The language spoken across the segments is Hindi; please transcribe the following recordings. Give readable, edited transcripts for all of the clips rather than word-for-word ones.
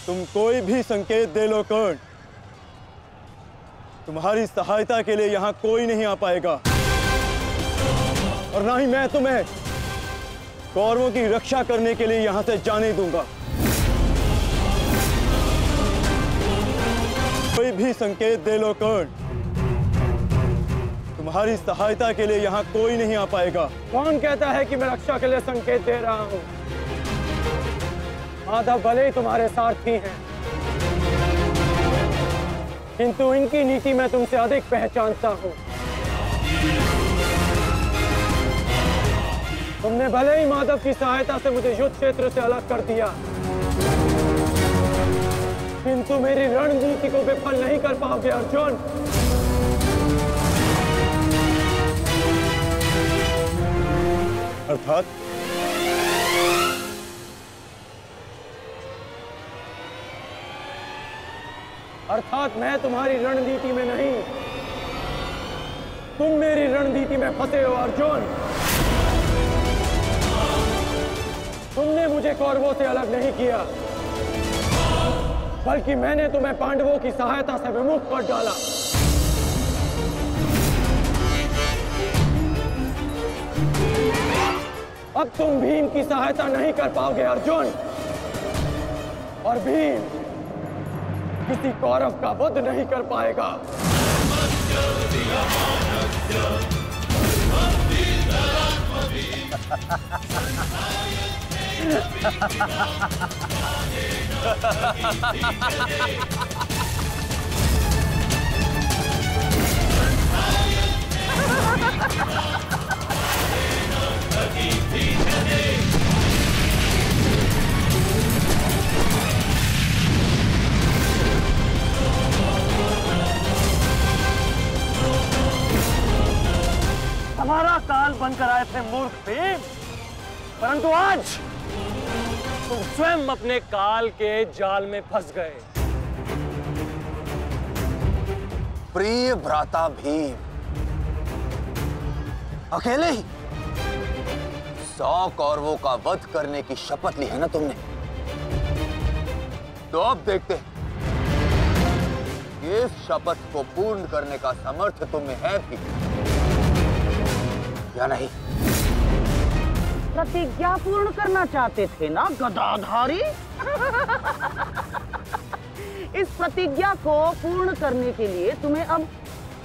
तुम कोई भी संकेत दे लो कर्ण, तुम्हारी सहायता के लिए यहां कोई नहीं आ पाएगा, और ना ही मैं तुम्हें कौरवों की रक्षा करने के लिए यहां से जाने दूंगा। कोई भी संकेत दे लो कर्ण, तुम्हारी सहायता के लिए यहां कोई नहीं आ पाएगा। कौन कहता है कि मैं रक्षा के लिए संकेत दे रहा हूं? माधव भले ही तुम्हारे सारथी हैं, किंतु इनकी नीति मैं तुमसे अधिक पहचानता हूं। तुमने भले ही माधव की सहायता से मुझे युद्ध क्षेत्र से अलग कर दिया, किंतु मेरी रणनीति को विफल नहीं कर पाओगे अर्जुन। अर्थात मैं तुम्हारी रणनीति में नहीं, तुम मेरी रणनीति में फंसे हो अर्जुन। तुमने मुझे कौरवों से अलग नहीं किया, बल्कि मैंने तुम्हें पांडवों की सहायता से विमुख कर डाला। अब तुम भीम की सहायता नहीं कर पाओगे अर्जुन, और भीम किसी कौरव का वध नहीं कर पाएगा। हमारा काल बनकर आए थे मूर्ख भीम, परंतु आज तुम स्वयं अपने काल के जाल में फंस गए। प्रिय भ्राता भीम, अकेले ही 100 कौरवों का वध करने की शपथ ली है ना तुमने? तो अब देखते हैं कि इस शपथ को पूर्ण करने का सामर्थ्य तुम्हें है भी या नहीं। प्रतिज्ञा पूर्ण करना चाहते थे ना गदाधारी? इस प्रतिज्ञा को पूर्ण करने के लिए तुम्हें अब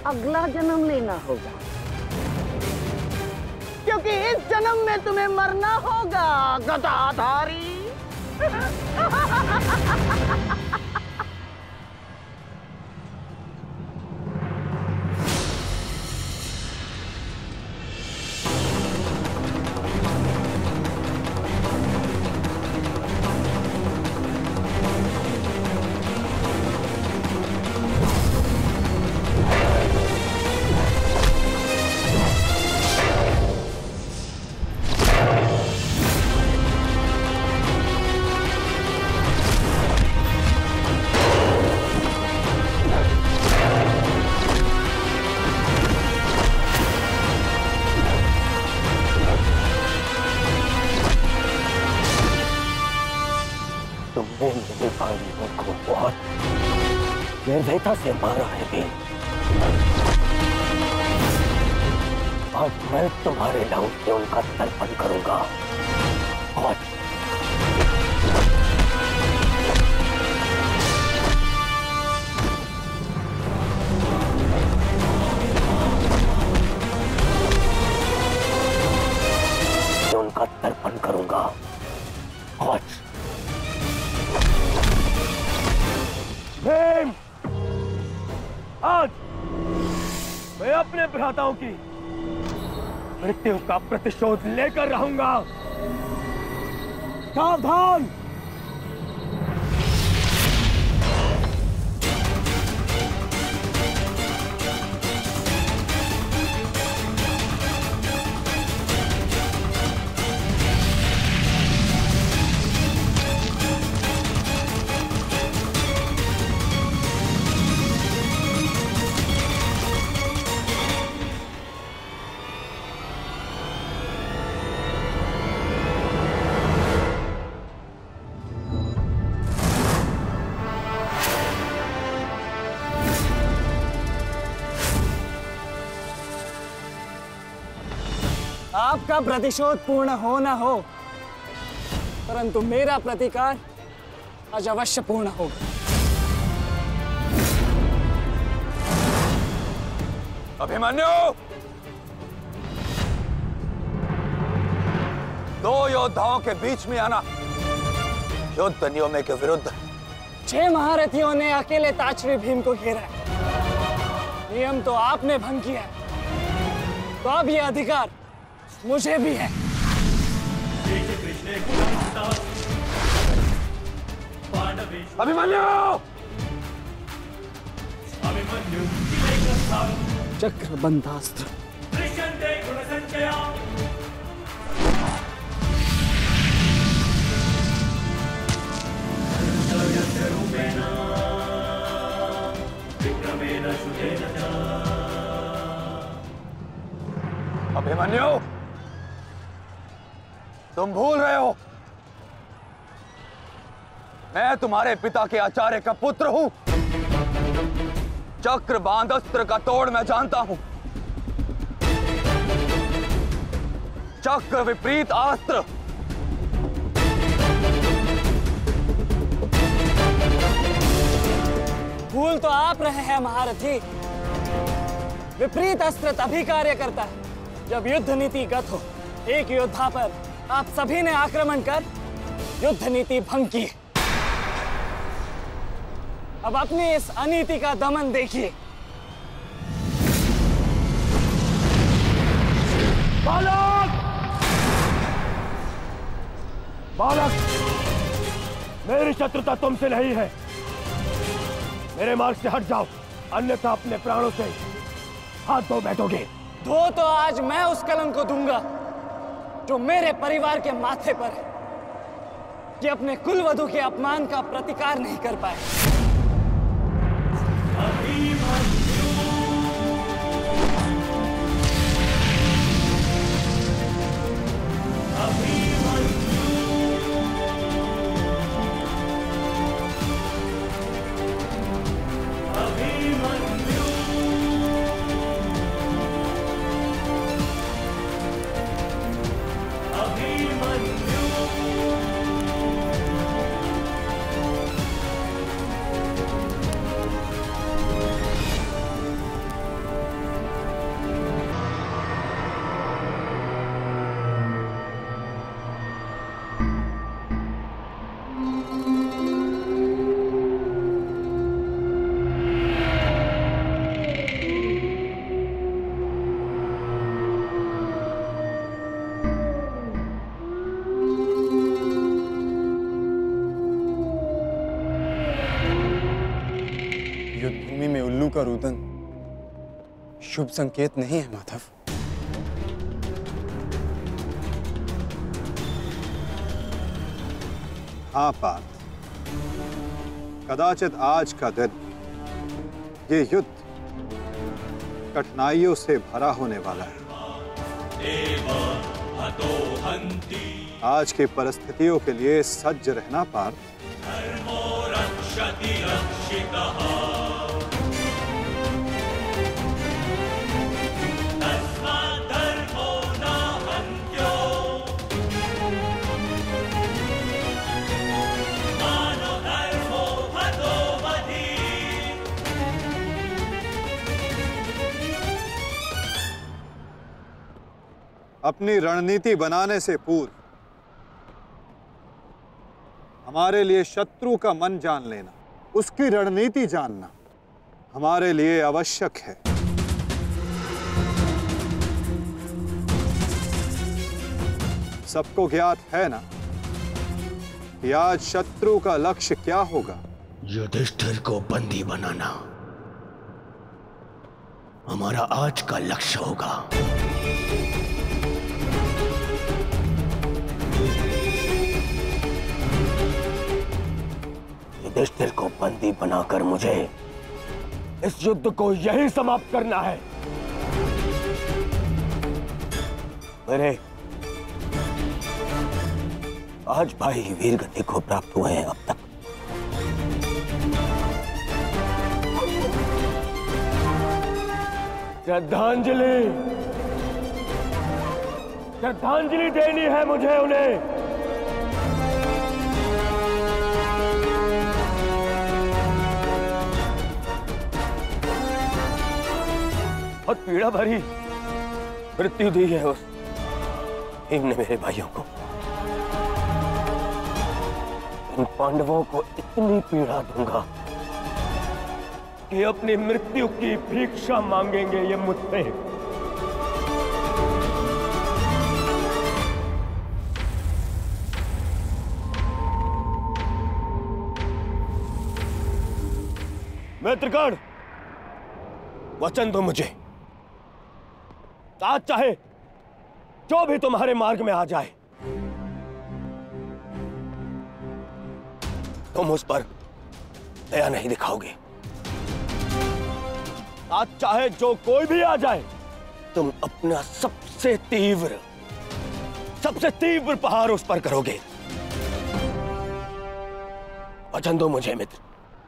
अगला जन्म लेना होगा, क्योंकि इस जन्म में तुम्हें मरना होगा गदाधारी। निर्दयता से मारा है भीम। आज मैं तुम्हारे नाम से उनका तर्पण करूंगा। और उनका तर्पण करूंगा। आज भीम, आज मैं अपने भ्राताओं की मृत्यु का प्रतिशोध लेकर रहूंगा। सावधान! आपका प्रतिशोध पूर्ण हो ना हो, परंतु मेरा प्रतिकार आज अवश्य पूर्ण होगा। अभिमन्यु, दो योद्धाओं के बीच में आना युद्ध नियमों के विरुद्ध। 6 महारथियों ने अकेले ताचरी भीम को घेरा है। नियम तो आपने भंग किया है, तो अब ये अधिकार मुझे भी है। अभिमन्यु! चक्रबंधास्त्र। अभिमन्यु, तुम भूल रहे हो, मैं तुम्हारे पिता के आचार्य का पुत्र हूं। चक्रबांध अस्त्र का तोड़ मैं जानता हूं। चक्र विपरीत अस्त्र भूल तो आप रहे हैं महारथी। विपरीत अस्त्र तभी कार्य करता है जब युद्ध नीति गत हो। एक योद्धा पर आप सभी ने आक्रमण कर युद्ध नीति भंग की। अब अपनी इस अनीति का दमन देखिए। बालक! बालक! मेरी शत्रुता तुमसे नहीं है। मेरे मार्ग से हट जाओ, अन्यथा अपने प्राणों से हाथ धो बैठोगे। धो तो आज मैं उस कलंक को दूंगा जो मेरे परिवार के माथे पर है, कि अपने कुलवधू के अपमान का प्रतिकार नहीं कर पाए। युद्धभूमि में उल्लू का रुदन शुभ संकेत नहीं है माधव। हाँ पार्थ, कदाचित आज का दिन ये युद्ध कठिनाइयों से भरा होने वाला है। आज की परिस्थितियों के लिए सज्ज रहना पार्थ। अपनी रणनीति बनाने से पूर्व हमारे लिए शत्रु का मन जान लेना, उसकी रणनीति जानना हमारे लिए आवश्यक है। सबको ज्ञात है ना कि आज शत्रु का लक्ष्य क्या होगा? युधिष्ठिर को बंदी बनाना हमारा आज का लक्ष्य होगा। युधिष्ठिर को बंदी बनाकर मुझे इस युद्ध को यही समाप्त करना है। मेरे आज भाई वीर गति को प्राप्त हुए हैं। अब तक श्रद्धांजलि। श्रद्धांजलि देनी है मुझे उन्हें। बहुत पीड़ा भरी मृत्यु दी है उस भीम ने मेरे भाइयों को। इन पांडवों को इतनी पीड़ा दूंगा कि अपनी मृत्यु की भिक्षा मांगेंगे ये मुझसे। मित्रगण, वचन दो मुझे, आज चाहे जो भी तुम्हारे मार्ग में आ जाए तुम उस पर दया नहीं दिखाओगे। आज चाहे जो कोई भी आ जाए तुम अपना सबसे तीव्र प्रहार उस पर करोगे। वचन दो मुझे मित्र।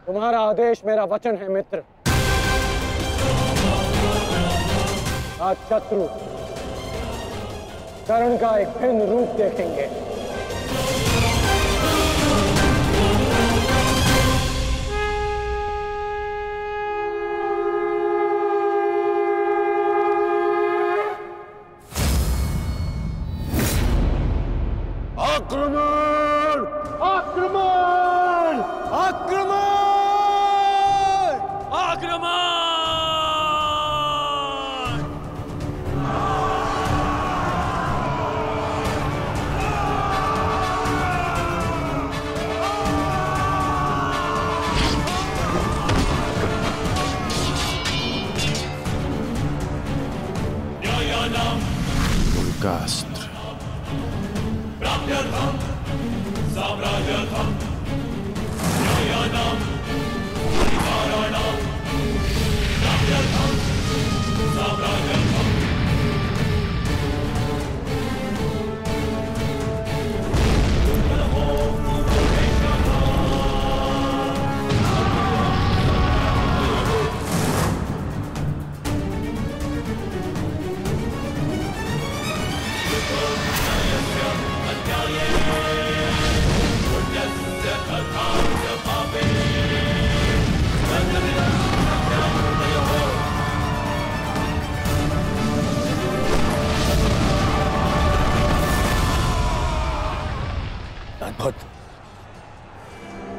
तुम्हारा आदेश मेरा वचन है मित्र। आज शत्रु कर्ण का एक भिन्न रूप देखेंगे। आक्रमण! आक्रमण! आक्रमण! आक्रमण! उनका अस्त्र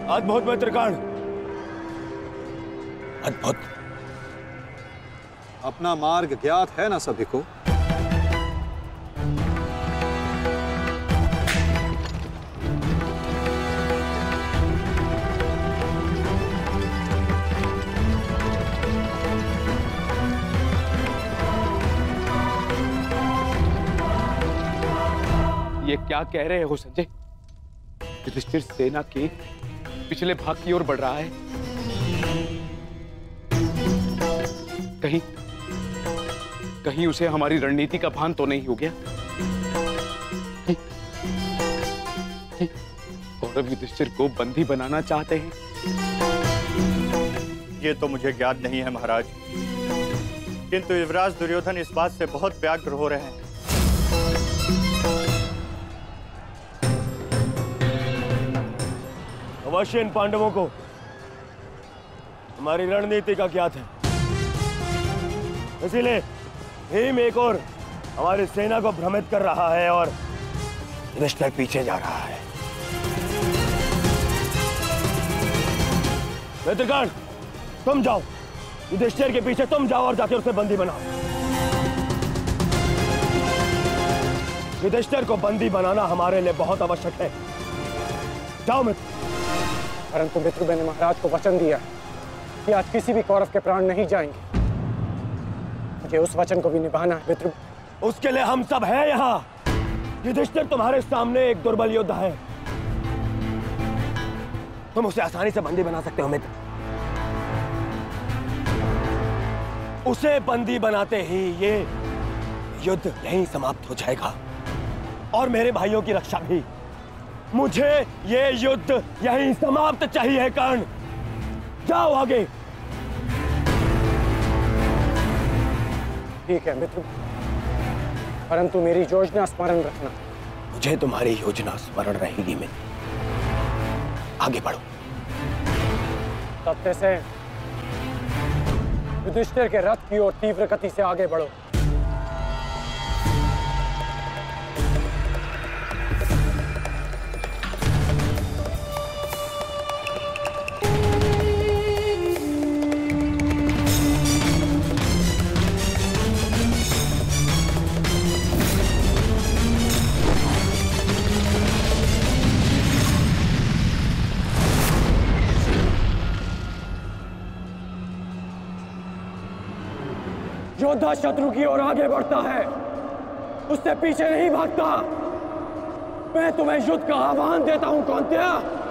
अद्भुत मित्रगण, अद्भुत। अपना मार्ग ज्ञात है ना सभी को? ये क्या कह रहे हो संजय? युधिष्ठिर सेना के पिछले भाग की ओर बढ़ रहा है। कहीं उसे हमारी रणनीति का भान तो नहीं हो गया? कौरव युधिष्ठिर को बंदी बनाना चाहते हैं? ये तो मुझे ज्ञात नहीं है महाराज, किंतु युवराज दुर्योधन इस बात से बहुत व्यग्र हो रहे हैं। अवश्य इन पांडवों को हमारी रणनीति का ज्ञात है, इसीलिए भीम एक और हमारी सेना को भ्रमित कर रहा है और युधिष्ठिर पीछे जा रहा है। मित्रगण, तुम जाओ, युधिष्ठिर के पीछे तुम जाओ और जाके उसे बंदी बनाओ। युधिष्ठिर को बंदी बनाना हमारे लिए बहुत आवश्यक है। जाओ मित्र। परंतु मित्र, मैंने महाराज को वचन दिया कि आज किसी भी कौरव के प्राण नहीं जाएंगे। मुझे उस वचन को भी निभाना है मित्र। उसके लिए हम सब हैं यहाँ। युधिष्ठिर तुम्हारे सामने एक दुर्बल योद्धा है, तुम उसे आसानी से बंदी बना सकते हो मित्र। उसे बंदी बनाते ही ये युद्ध यहीं समाप्त हो जाएगा और मेरे भाइयों की रक्षा भी। मुझे ये युद्ध यहीं समाप्त चाहिए। कर्ण, जाओ आगे। ठीक है मित्र, परंतु मेरी योजना स्मरण रखना। मुझे तुम्हारी योजना स्मरण रहेगी मित्र। आगे बढ़ो। तब से युधिष्ठिर के रथ की ओर तीव्र गति से आगे बढ़ो। योद्धा शत्रु की ओर आगे बढ़ता है, उससे पीछे नहीं भागता। मैं तुम्हें युद्ध का आह्वान देता हूं कौन्तेय।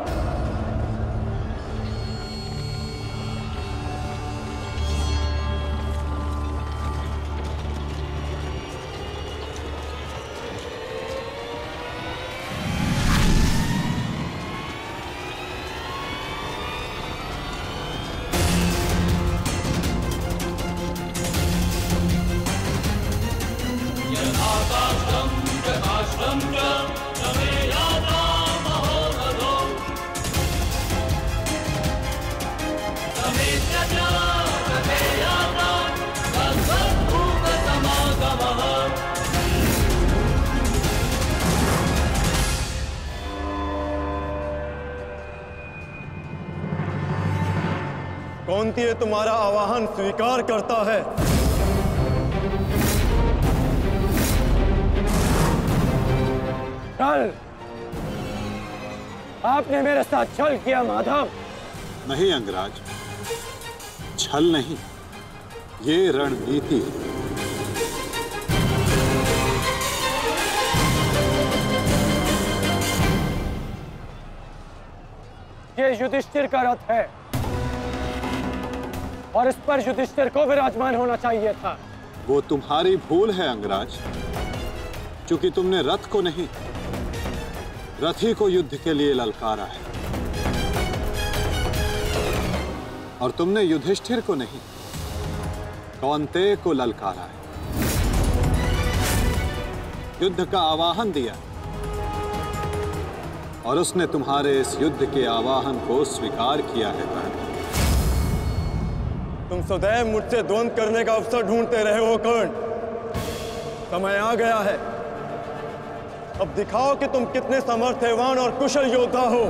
कौन्तेय तुम्हारा आवाहन स्वीकार करता है। छल, आपने मेरे साथ छल किया माधव। नहीं अंगराज, छल नहीं, ये रणनीति है। ये युधिष्ठिर का रथ है और इस पर युधिष्ठिर को विराजमान होना चाहिए था। वो तुम्हारी भूल है अंगराज, क्योंकि तुमने रथ को नहीं, रथी को युद्ध के लिए ललकारा है। और तुमने युधिष्ठिर को नहीं, कौन्तेय को ललकारा है, युद्ध का आवाहन दिया और उसने तुम्हारे इस युद्ध के आवाहन को स्वीकार किया है। कर्ण, तुम सदैव मुझसे द्वंद्व करने का अवसर ढूंढते रहे हो कर्ण। समय आ गया है, अब दिखाओ कि तुम कितने समर्थवान और कुशल योद्धा हो।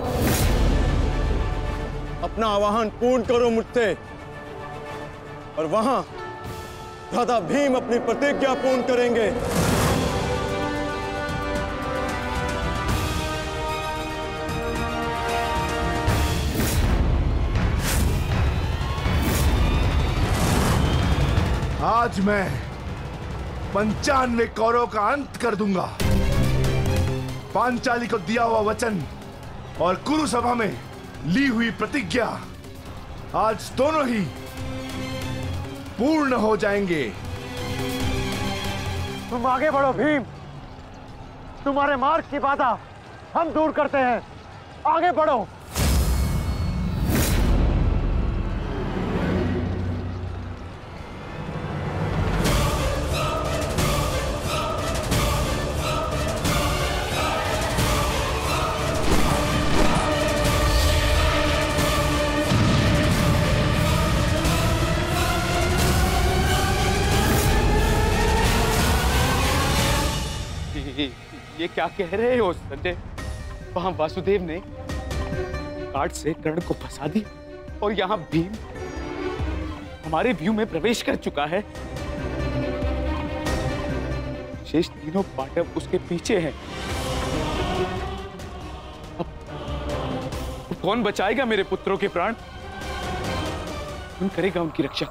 अपना आवाहन पूर्ण करो मुझसे और वहां भ्राता भीम अपनी प्रतिज्ञा पूर्ण करेंगे। आज मैं 95 कौरवों का अंत कर दूंगा। पांचाली को दिया हुआ वचन और कुरु सभा में ली हुई प्रतिज्ञा आज दोनों ही पूर्ण हो जाएंगे। तुम आगे बढ़ो भीम, तुम्हारे मार्ग की बाधा हम दूर करते हैं। आगे बढ़ो। ये क्या कह रहे हो संजय? वहां वासुदेव ने काट से कर्ण को फंसा दी और यहाँ भीम हमारे व्यू में प्रवेश कर चुका है। शेष तीनों पांडव उसके पीछे हैं। अब कौन बचाएगा मेरे पुत्रों के प्राण? कौन करेगा उनकी रक्षा?